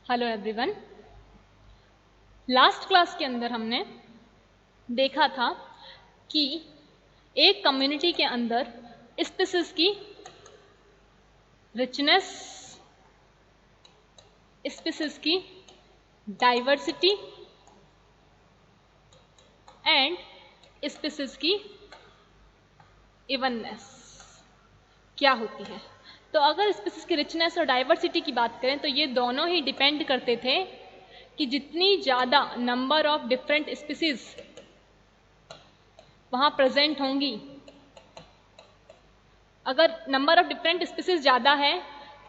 Hello everyone. Last class के अंदर हमने देखा था कि एक कम्युनिटी के अंदर स्पीसीज की रिचनेस, स्पीसीज की डाइवर्सिटी एंड स्पीसीज की इवननेस क्या होती है। तो अगर स्पीसीज की रिचनेस और डाइवर्सिटी की बात करें तो ये दोनों ही डिपेंड करते थे कि जितनी ज़्यादा नंबर ऑफ डिफरेंट स्पीसीज वहाँ प्रेजेंट होंगी, अगर नंबर ऑफ डिफरेंट स्पीसीज ज़्यादा है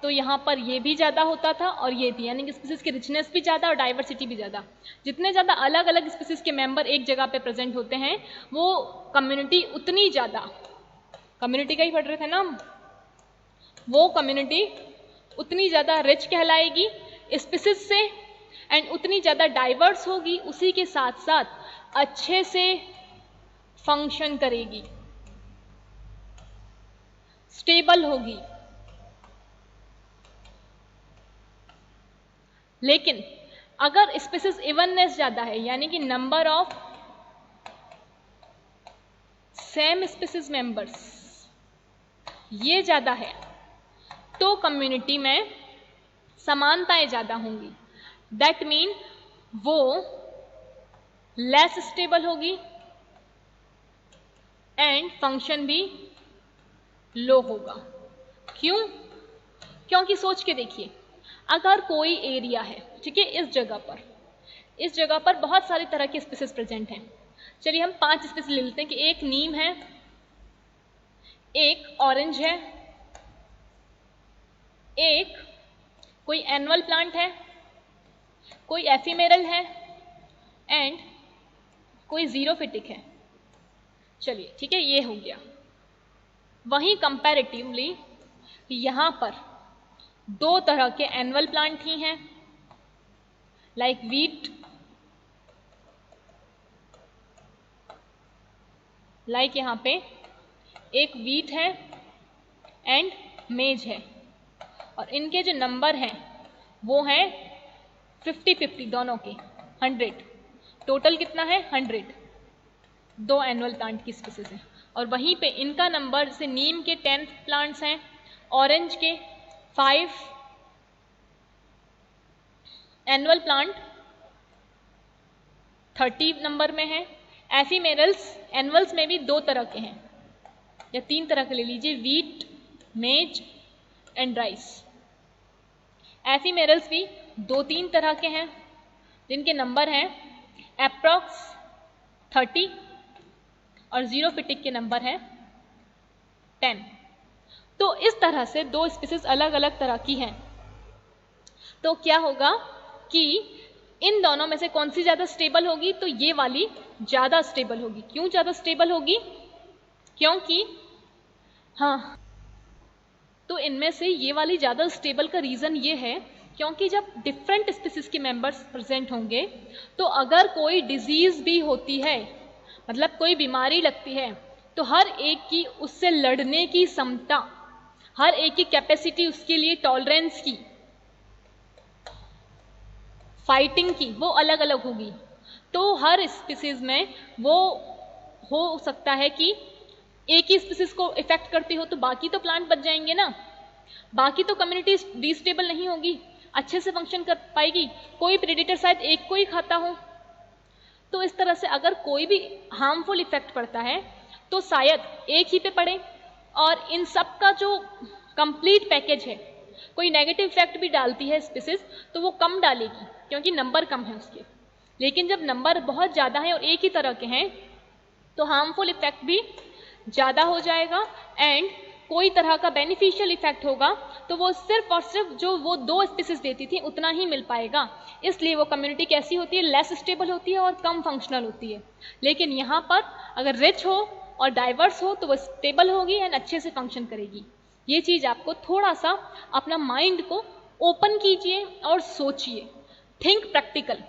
तो यहाँ पर ये भी ज़्यादा होता था और ये भी, यानी कि स्पीसीज की रिचनेस भी ज़्यादा और डाइवर्सिटी भी ज़्यादा। जितने ज़्यादा अलग अलग स्पीसीज के मेंबर एक जगह पे प्रेजेंट होते हैं वो कम्युनिटी उतनी ज़्यादा, कम्युनिटी का ही पढ़ रहे थे ना हम, वो कम्युनिटी उतनी ज़्यादा रिच कहलाएगी स्पीसीज से एंड उतनी ज़्यादा डाइवर्स होगी, उसी के साथ साथ अच्छे से फंक्शन करेगी, स्टेबल होगी। लेकिन अगर स्पीसीज इवननेस ज़्यादा है, यानी कि number of same species members ये ज़्यादा है, तो कम्युनिटी में समानताएं ज़्यादा होंगी। दैट मीन वो लेस स्टेबल होगी एंड फंक्शन भी लो होगा। क्यों? क्योंकि सोच के देखिए, अगर कोई एरिया है, ठीक है, इस जगह पर बहुत सारी तरह की स्पीसीज प्रेजेंट हैं। चलिए हम 5 स्पीसीज ले लेते हैं कि एक नीम है, एक ऑरेंज है, एक कोई एनुअल प्लांट है, कोई एफिमेरल है एंड कोई जीरोफिटिक है। चलिए ठीक है, ये हो गया। वहीं कंपैरेटिवली यहाँ पर 2 तरह के एनुअल प्लांट ही हैं, लाइक वीट, लाइक यहाँ पे एक वीट है एंड मेज है, और इनके जो नंबर हैं वो हैं 50-50 दोनों के 100। टोटल कितना है? 100। 2 एनुअल प्लांट की स्पीसीज हैं। और वहीं पे इनका नंबर, जैसे नीम के 10 प्लांट्स हैं, ऑरेंज के 5 एनुअल प्लांट 30 नंबर में है। एफिमेरल्स एनुअल्स में भी 2 तरह के हैं या 3 तरह के ले लीजिए, वीट, मेज एंड राइस। एफिमेरल्स भी 2-3 तरह के हैं जिनके नंबर हैं अप्रॉक्स 30 और जीरोफिटिक के नंबर हैं 10। तो इस तरह से 2 स्पीसीज अलग अलग तरह की हैं। तो क्या होगा कि इन दोनों में से कौन सी ज़्यादा स्टेबल होगी? तो ये वाली ज़्यादा स्टेबल होगी। क्यों ज़्यादा स्टेबल होगी? क्योंकि हाँ, तो इनमें से ये वाली ज़्यादा स्टेबल का रीज़न ये है क्योंकि जब डिफरेंट स्पीसीज के मेंबर्स प्रेजेंट होंगे तो अगर कोई डिजीज़ भी होती है, मतलब कोई बीमारी लगती है, तो हर एक की उससे लड़ने की क्षमता, हर एक की कैपेसिटी, उसके लिए टॉलरेंस की, फाइटिंग की, वो अलग अलग होगी। तो हर स्पीसीज में वो हो सकता है कि एक ही स्पीसीज को इफेक्ट करती हो तो बाकी तो प्लांट बच जाएंगे ना, बाकी तो कम्युनिटी डिस्टेबल नहीं होगी, अच्छे से फंक्शन कर पाएगी। कोई प्रेडेटर शायद एक को ही खाता हो, तो इस तरह से अगर कोई भी हार्मफुल इफेक्ट पड़ता है तो शायद एक ही पे पड़े, और इन सब का जो कंप्लीट पैकेज है, कोई नेगेटिव इफेक्ट भी डालती है स्पीसीज तो वो कम डालेगी क्योंकि नंबर कम है उसके। लेकिन जब नंबर बहुत ज़्यादा है और एक ही तरह के हैं तो हार्मफुल इफेक्ट भी ज़्यादा हो जाएगा एंड कोई तरह का बेनिफिशियल इफेक्ट होगा तो वो सिर्फ और सिर्फ जो वो 2 स्पीसीज देती थी उतना ही मिल पाएगा। इसलिए वो कम्युनिटी कैसी होती है? लेस स्टेबल होती है और कम फंक्शनल होती है। लेकिन यहाँ पर अगर रिच हो और डाइवर्स हो तो वो स्टेबल होगी एंड अच्छे से फंक्शन करेगी। ये चीज़ आपको थोड़ा सा अपना माइंड को ओपन कीजिए और सोचिए, थिंक प्रैक्टिकल।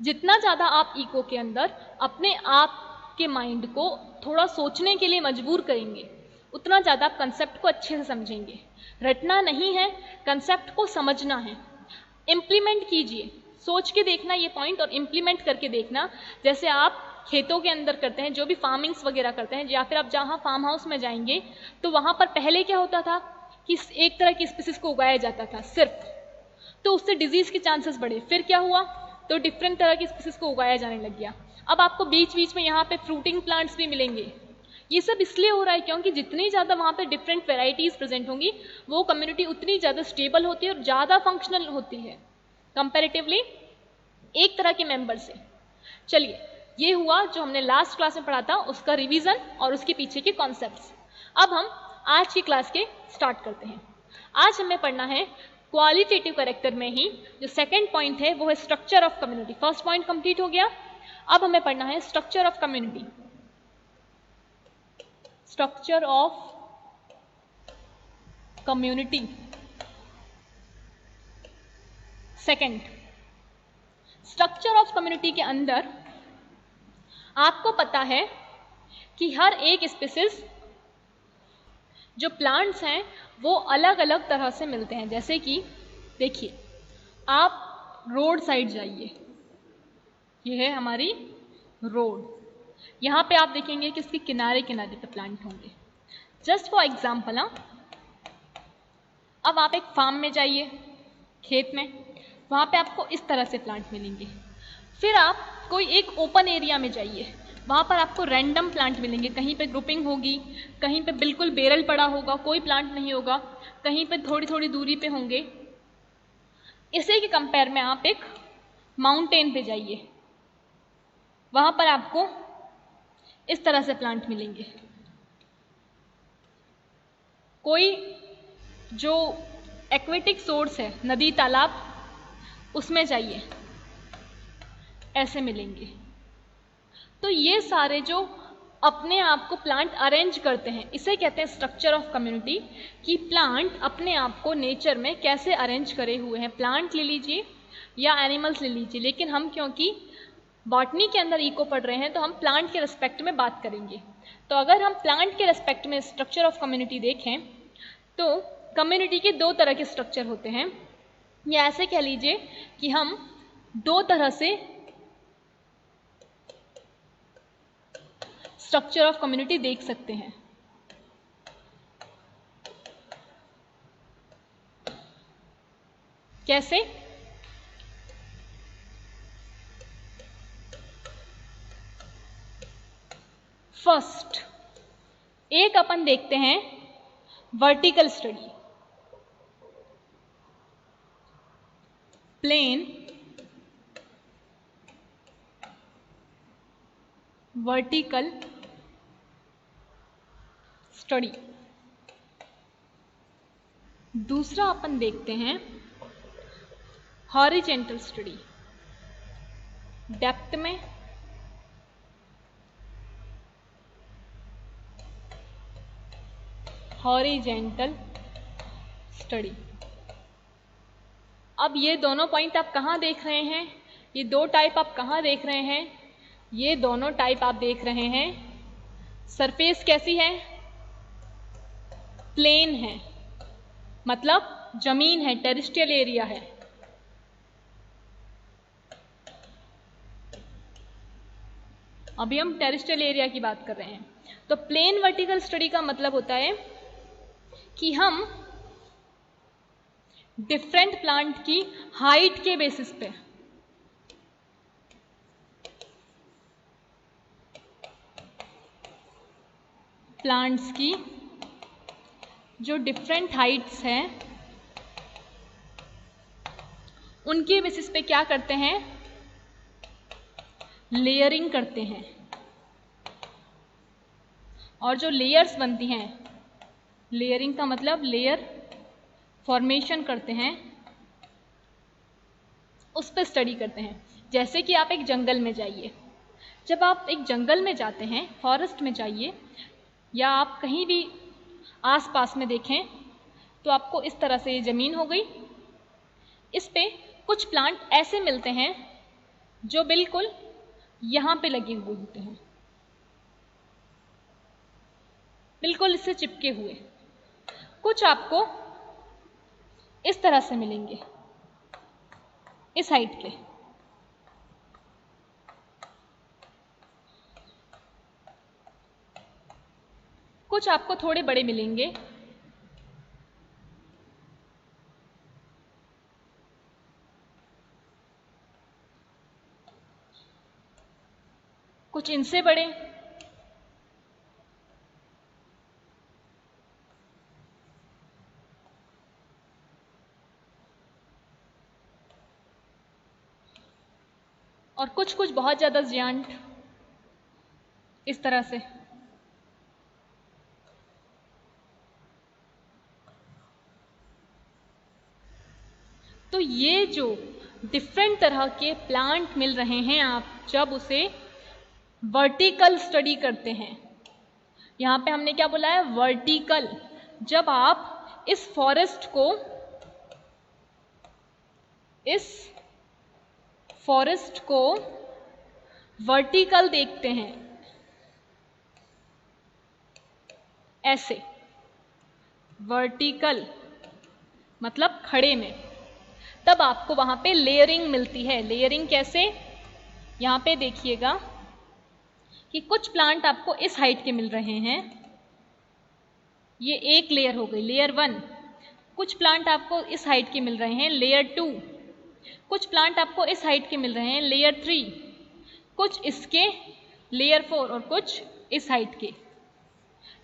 जितना ज़्यादा आप इको के अंदर अपने आप के माइंड को थोड़ा सोचने के लिए मजबूर करेंगे उतना ज़्यादा आप कंसेप्ट को अच्छे से समझेंगे। रटना नहीं है, कंसेप्ट को समझना है। इम्प्लीमेंट कीजिए, सोच के देखना ये पॉइंट और इम्प्लीमेंट करके देखना। जैसे आप खेतों के अंदर करते हैं, जो भी फार्मिंग्स वगैरह करते हैं, या फिर आप जहाँ फार्म हाउस में जाएंगे तो वहाँ पर पहले क्या होता था कि एक तरह की स्पीसीज को उगाया जाता था सिर्फ, तो उससे डिजीज के चांसेस बढ़े। फिर क्या हुआ, तो डिफरेंट तरह की स्पीसीज को उगाया जाने लग गया। अब आपको बीच बीच में यहाँ पे फ्रूटिंग प्लांट्स भी मिलेंगे। ये सब इसलिए हो रहा है क्योंकि जितनी ज़्यादा वहाँ पे डिफरेंट वेराइटीज़ प्रेजेंट होंगी, वो कम्युनिटी उतनी ज़्यादा स्टेबल होती है और ज़्यादा फंक्शनल होती है कंपैरेटिवली एक तरह के मेंबर से। चलिए, ये हुआ जो हमने लास्ट क्लास में पढ़ा था, उसका रिवीजन और उसके पीछे के कॉन्सेप्ट्स। अब हम आज की क्लास के स्टार्ट करते हैं। आज हमें पढ़ना है क्वालिटेटिव कैरेक्टर में ही जो सेकंड पॉइंट है वो है structure of community. First point complete हो गया, अब हमें पढ़ना है structure of community. Structure of community second. Structure of community के अंदर आपको पता है कि हर एक स्पीसीज जो प्लांट्स हैं वो अलग अलग तरह से मिलते हैं। जैसे कि देखिए, आप रोड साइड जाइए, ये है हमारी रोड, यहाँ पे आप देखेंगे कि इसके किनारे किनारे पे प्लांट होंगे। जस्ट फॉर एग्जाम्पल, अब आप एक फार्म में जाइए, खेत में, वहाँ पे आपको इस तरह से प्लांट मिलेंगे। फिर आप कोई एक ओपन एरिया में जाइए, वहाँ पर आपको रैंडम प्लांट मिलेंगे। कहीं पे ग्रुपिंग होगी, कहीं पे बिल्कुल बेरल पड़ा होगा, कोई प्लांट नहीं होगा, कहीं पे थोड़ी थोड़ी दूरी पे होंगे। इसी के कंपेयर में आप एक माउंटेन पे जाइए, वहाँ पर आपको इस तरह से प्लांट मिलेंगे। कोई जो एक्वेटिक सोर्स है, नदी तालाब, उसमें जाइए, ऐसे मिलेंगे। तो ये सारे जो अपने आप को प्लांट अरेंज करते हैं, इसे कहते हैं स्ट्रक्चर ऑफ कम्युनिटी, कि प्लांट अपने आप को नेचर में कैसे अरेंज करे हुए हैं। प्लांट ले लीजिए या एनिमल्स ले लीजिए, लेकिन हम क्योंकि बॉटनी के अंदर इको पढ़ रहे हैं तो हम प्लांट के रिस्पेक्ट में बात करेंगे। तो अगर हम प्लांट के रिस्पेक्ट में स्ट्रक्चर ऑफ कम्युनिटी देखें तो कम्युनिटी के दो तरह के स्ट्रक्चर होते हैं, या ऐसे कह लीजिए कि हम दो तरह से स्ट्रक्चर ऑफ कम्युनिटी देख सकते हैं। कैसे? फर्स्ट एक अपन देखते हैं vertical study, plain vertical study. दूसरा अपन देखते हैं हॉरिजेंटल स्टडी, डेप्थ में हॉरिजेंटल स्टडी। अब ये दोनों पॉइंट आप कहाँ देख रहे हैं, ये दो टाइप आप कहाँ देख रहे हैं? ये दोनों टाइप आप देख रहे हैं, सरफेस कैसी है? प्लेन है, मतलब जमीन है, टेरेस्ट्रियल एरिया है। अभी हम टेरेस्ट्रियल एरिया की बात कर रहे हैं। तो प्लेन वर्टिकल स्टडी का मतलब होता है कि हम डिफरेंट प्लांट की हाइट के बेसिस पे प्लांट्स की जो डिफरेंट हाइट्स हैं उनके बेसिस पे क्या करते हैं? लेयरिंग करते हैं। और जो लेयर्स बनती हैं, लेयरिंग का मतलब लेयर फॉर्मेशन करते हैं, उस पर स्टडी करते हैं। जैसे कि आप एक जंगल में जाइए, जब आप एक जंगल में जाते हैं, फॉरेस्ट में जाइए, या आप कहीं भी आसपास में देखें तो आपको इस तरह से ये ज़मीन हो गई, इस पे कुछ प्लांट ऐसे मिलते हैं जो बिल्कुल यहाँ पे लगे हुए होते हैं, बिल्कुल इससे चिपके हुए। कुछ आपको इस तरह से मिलेंगे, इस हाइट के। कुछ आपको थोड़े बड़े मिलेंगे, कुछ इनसे बड़े, और कुछ कुछ बहुत ज्यादा जियांट, इस तरह से। तो ये जो डिफरेंट तरह के प्लांट मिल रहे हैं, आप जब उसे वर्टिकल स्टडी करते हैं, यहां पे हमने क्या बोला है, वर्टिकल। जब आप इस फॉरेस्ट को वर्टिकल देखते हैं, ऐसे वर्टिकल मतलब खड़े में, तब आपको वहां पे लेयरिंग मिलती है। लेयरिंग कैसे, यहां पे देखिएगा कि कुछ प्लांट आपको इस हाइट के मिल रहे हैं, ये एक लेयर हो गई, लेयर 1। कुछ प्लांट आपको इस हाइट के मिल रहे हैं, लेयर 2। कुछ प्लांट आपको इस हाइट के मिल रहे हैं, लेयर 3। कुछ इसके, लेयर 4, और कुछ इस हाइट के,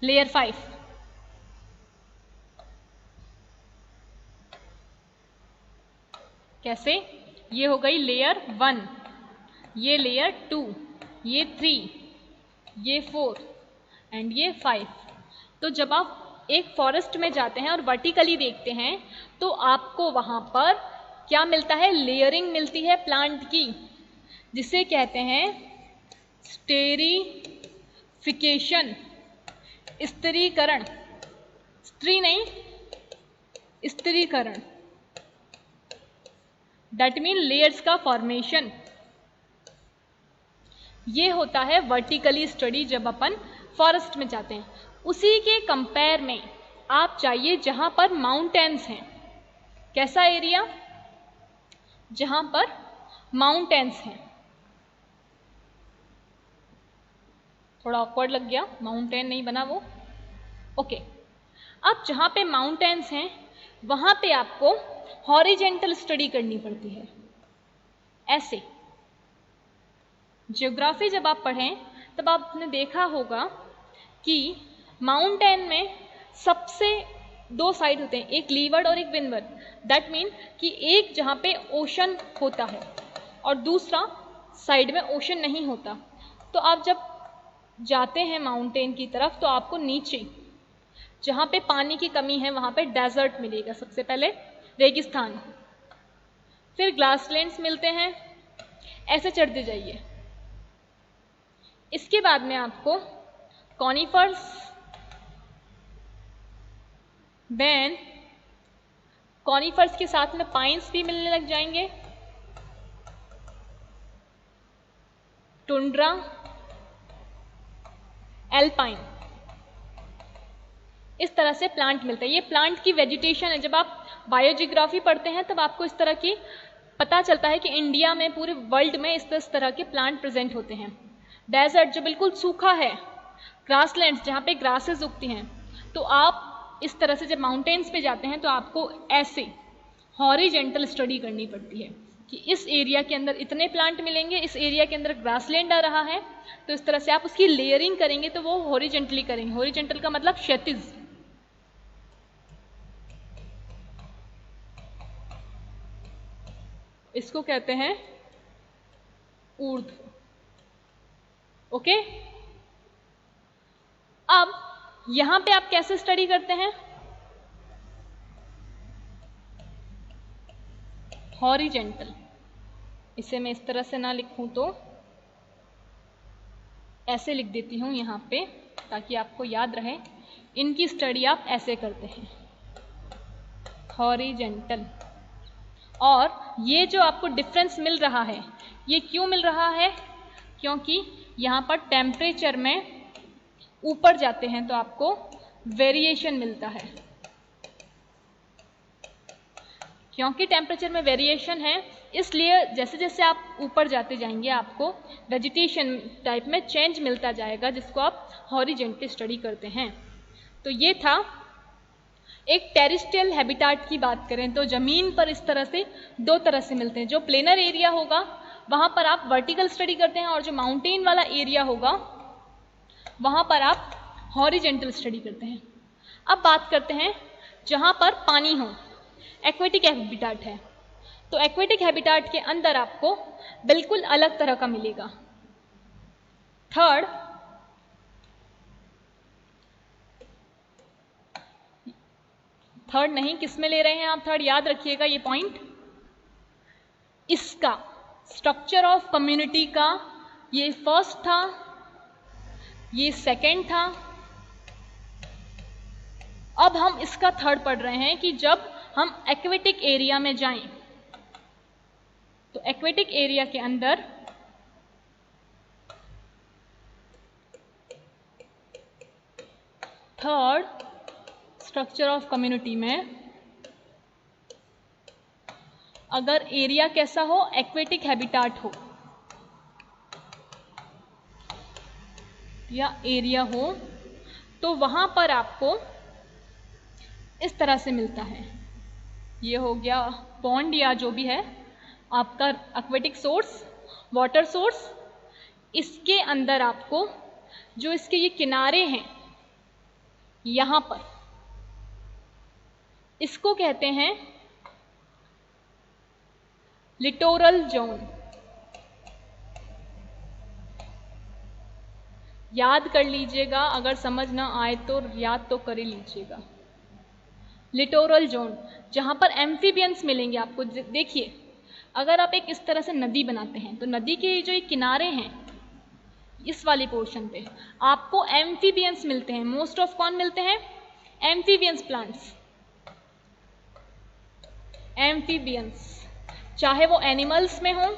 लेयर 5। कैसे, ये हो गई लेयर 1, ये लेयर 2, ये 3, ये 4 एंड ये 5। तो जब आप एक फॉरेस्ट में जाते हैं और वर्टिकली देखते हैं, तो आपको वहां पर क्या मिलता है, लेयरिंग मिलती है प्लांट की, जिसे कहते हैं स्टेरिफिकेशन, स्थिरीकरण, स्त्री नहीं, स्थिरीकरण। दैट मीन लेयर्स का फॉर्मेशन। ये होता है वर्टिकली स्टडी जब अपन फॉरेस्ट में जाते हैं। उसी के कंपेयर में आप चाहिए जहां पर माउंटेन्स हैं। कैसा एरिया, जहां पर माउंटेन्स हैं। थोड़ा ऑकवर्ड लग गया, माउंटेन नहीं बना वो, ओके। अब जहां पे माउंटेन्स हैं वहां पे आपको हॉरिजेंटल स्टडी करनी पड़ती है, ऐसे। ज्योग्राफी जब आप पढ़ें तब आपने देखा होगा कि माउंटेन में सबसे 2 साइड होते हैं, एक लीवर्ड और एक विंडवर्ड। दैट मीन कि एक जहां पे ओशन होता है और दूसरा साइड में ओशन नहीं होता। तो आप जब जाते हैं माउंटेन की तरफ, तो आपको नीचे जहां पे पानी की कमी है वहां पे डेजर्ट मिलेगा, सबसे पहले रेगिस्तान, फिर ग्रासलैंड्स मिलते हैं, ऐसे चढ़ते जाइए। इसके बाद में आपको कॉनिफर्स, देन कॉनिफर्स के साथ में पाइन्स भी मिलने लग जाएंगे, टुंड्रा, एल्पाइन, इस तरह से प्लांट मिलता है। ये प्लांट की वेजिटेशन है। जब आप बायोजियोग्राफी पढ़ते हैं तब आपको इस तरह की पता चलता है कि इंडिया में, पूरे वर्ल्ड में इस तरह के प्लांट प्रेजेंट होते हैं। डेजर्ट जो बिल्कुल सूखा है, ग्रासलैंड्स जहाँ पे ग्रासेस उगती हैं। तो आप इस तरह से जब माउंटेन्स पे जाते हैं तो आपको ऐसे हॉरिजेंटल स्टडी करनी पड़ती है कि इस एरिया के अंदर इतने प्लांट मिलेंगे, इस एरिया के अंदर ग्रासलैंड आ रहा है, तो इस तरह से आप उसकी लेयरिंग करेंगे तो वो हॉरिजेंटली करेंगे। हॉरिजेंटल का मतलब क्षैतिज। इसको कहते हैं ऊर्ध्व, ओके। अब यहां पे आप कैसे स्टडी करते हैं, हॉरिजेंटल। इसे मैं इस तरह से ना लिखूं तो ऐसे लिख देती हूं यहां पे, ताकि आपको याद रहे। इनकी स्टडी आप ऐसे करते हैं, हॉरिजेंटल। और ये जो आपको डिफरेंस मिल रहा है, ये क्यों मिल रहा है, क्योंकि यहां पर टेम्परेचर में ऊपर जाते हैं तो आपको वेरिएशन मिलता है। क्योंकि टेम्परेचर में वेरिएशन है, इसलिए जैसे जैसे आप ऊपर जाते जाएंगे आपको वेजिटेशन टाइप में चेंज मिलता जाएगा, जिसको आप हॉरिजेंटल स्टडी करते हैं। तो ये था एक टेरेस्ट्रियल हैबिटाट की बात करें तो ज़मीन पर इस तरह से दो तरह से मिलते हैं। जो प्लेनर एरिया होगा वहाँ पर आप वर्टिकल स्टडी करते हैं, और जो माउंटेन वाला एरिया होगा वहाँ पर आप हॉरिजेंटल स्टडी करते हैं। अब बात करते हैं जहाँ पर पानी हो, एक्वेटिक हैबिटाट है। तो एक्वेटिक हैबिटाट के अंदर आपको बिल्कुल अलग तरह का मिलेगा। थर्ड नहीं, किस में ले रहे हैं आप थर्ड, याद रखिएगा ये पॉइंट। इसका स्ट्रक्चर ऑफ कम्युनिटी का ये फर्स्ट था, ये सेकंड था। अब हम इसका थर्ड पढ़ रहे हैं कि जब हम एक्वेटिक एरिया में जाएं तो एक्वेटिक एरिया के अंदर थर्ड स्ट्रक्चर ऑफ कम्युनिटी में अगर एरिया कैसा हो, एक्वेटिक हैबिटाट हो या एरिया हो, तो वहां पर आपको इस तरह से मिलता है। ये हो गया पॉन्ड या जो भी है आपका एक्वेटिक सोर्स, वाटर सोर्स। इसके अंदर आपको जो इसके ये किनारे हैं यहां पर, इसको कहते हैं लिटोरल जोन। याद कर लीजिएगा, अगर समझ ना आए तो याद तो कर ही लीजिएगा। लिटोरल जोन जहां पर एम्फीबियंस मिलेंगे आपको। देखिए, अगर आप एक इस तरह से नदी बनाते हैं तो नदी के जो ये किनारे हैं इस वाले पोर्शन पे आपको एम्फीबियंस मिलते हैं। मोस्ट ऑफ कौन मिलते हैं? एम्फीबियंस प्लांट्स, एम्फीबियंस, चाहे वो एनिमल्स में हो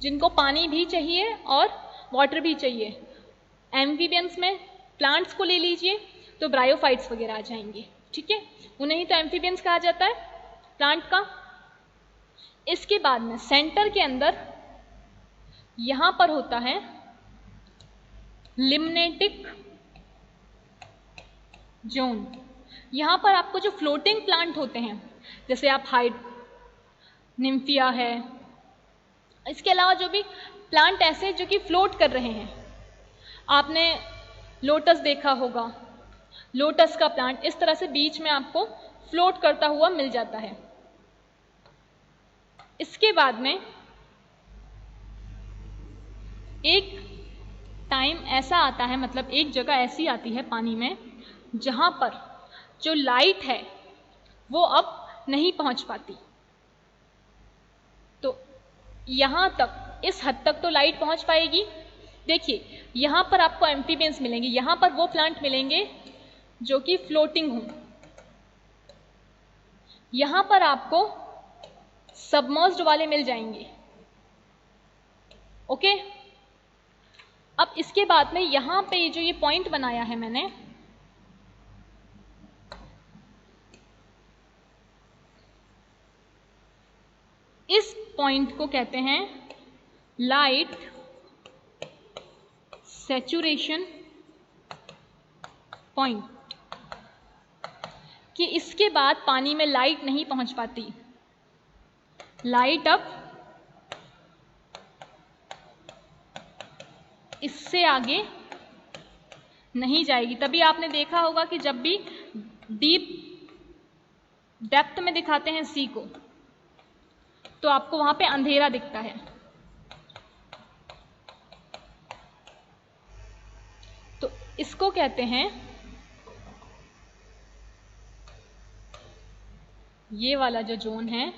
जिनको पानी भी चाहिए और वाटर भी चाहिए। एम्फीबियंस में प्लांट्स को ले लीजिए तो ब्रायोफाइट्स वगैरह आ जाएंगे, ठीक है, उन्हें ही तो एम्फीबियंस कहा जाता है प्लांट का। इसके बाद में सेंटर के अंदर यहां पर होता है लिम्नेटिक जोन। यहां पर आपको जो फ्लोटिंग प्लांट होते हैं, जैसे आप निम्फिया है, इसके अलावा जो भी प्लांट ऐसे जो कि फ्लोट कर रहे हैं, आपने लोटस देखा होगा, लोटस का प्लांट इस तरह से बीच में आपको फ्लोट करता हुआ मिल जाता है। इसके बाद में एक टाइम ऐसा आता है, मतलब एक जगह ऐसी आती है पानी में जहां पर जो लाइट है वो अब नहीं पहुंच पाती। तो यहां तक, इस हद तक तो लाइट पहुंच पाएगी। देखिए, यहां पर आपको एम्फीबियंस मिलेंगे, यहां पर वो प्लांट मिलेंगे जो कि फ्लोटिंग हो, यहां पर आपको सबमर्ज्ड वाले मिल जाएंगे। ओके, अब इसके बाद में यहां पे जो ये पॉइंट बनाया है मैंने, इस पॉइंट को कहते हैं लाइट सैचुरेशन पॉइंट, कि इसके बाद पानी में लाइट नहीं पहुंच पाती, लाइट अब इससे आगे नहीं जाएगी। तभी आपने देखा होगा कि जब भी डीप डेप्थ में दिखाते हैं सी को तो आपको वहां पे अंधेरा दिखता है। तो इसको कहते हैं, ये वाला जो जोन है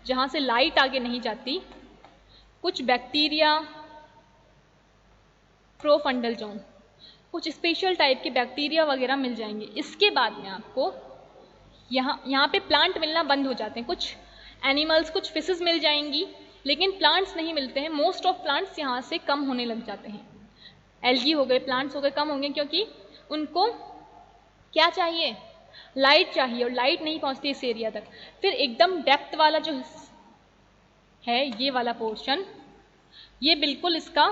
जहां से लाइट आगे नहीं जाती, कुछ बैक्टीरिया, प्रोफंडल जोन, कुछ स्पेशल टाइप के बैक्टीरिया वगैरह मिल जाएंगे। इसके बाद में आपको यहाँ पे प्लांट मिलना बंद हो जाते हैं। कुछ एनिमल्स, कुछ फिशेस मिल जाएंगी, लेकिन प्लांट्स नहीं मिलते हैं। मोस्ट ऑफ प्लांट्स यहाँ से कम होने लग जाते हैं। एल्गी हो गए, प्लांट्स हो गए, कम होंगे, क्योंकि उनको क्या चाहिए? लाइट चाहिए और लाइट नहीं पहुंचती इस एरिया तक। फिर एकदम डेप्थ वाला जो है ये वाला पोर्शन, ये बिल्कुल इसका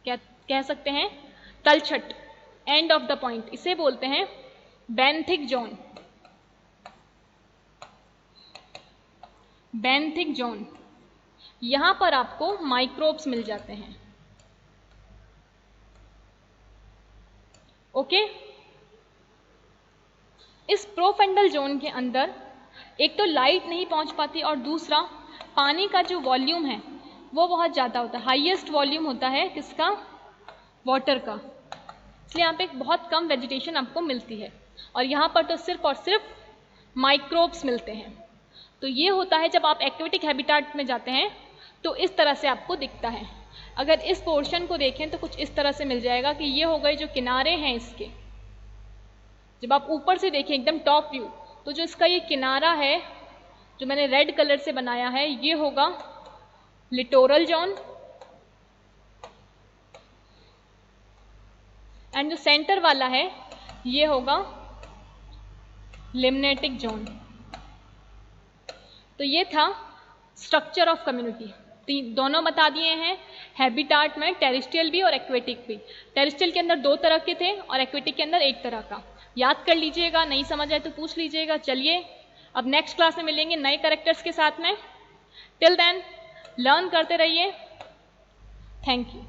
क्या कह सकते हैं तलछट, एंड ऑफ द पॉइंट, इसे बोलते हैं बेंथिक जोन। बेंथिक जोन, यहां पर आपको माइक्रोब्स मिल जाते हैं। ओके, इस प्रोफेंडल जोन के अंदर एक तो लाइट नहीं पहुंच पाती और दूसरा पानी का जो वॉल्यूम है वो बहुत ज़्यादा होता है, हाईएस्ट वॉल्यूम होता है किसका, वाटर का, इसलिए यहाँ पे एक बहुत कम वेजिटेशन आपको मिलती है और यहाँ पर तो सिर्फ और सिर्फ माइक्रोब्स मिलते हैं। तो ये होता है जब आप एक्वेटिक हैबिटेट में जाते हैं तो इस तरह से आपको दिखता है। अगर इस पोर्शन को देखें तो कुछ इस तरह से मिल जाएगा कि ये हो गए जो किनारे हैं इसके, जब आप ऊपर से देखें एकदम टॉप व्यू, तो जो इसका ये किनारा है जो मैंने रेड कलर से बनाया है ये होगा लिटोरल जोन, एंड जो सेंटर वाला है ये होगा लिम्नेटिक जोन। तो ये था स्ट्रक्चर ऑफ कम्युनिटी, दोनों बता दिए हैं हैबिटाट में, टेरेस्ट्रियल भी और एक्वेटिक भी। टेरेस्ट्रियल के अंदर 2 तरह के थे और एक्वेटिक के अंदर 1 तरह का। याद कर लीजिएगा, नहीं समझ आए तो पूछ लीजिएगा। चलिए अब नेक्स्ट क्लास में मिलेंगे नए कैरेक्टर्स के साथ में। टिल देन लर्न करते रहिए। Thank you.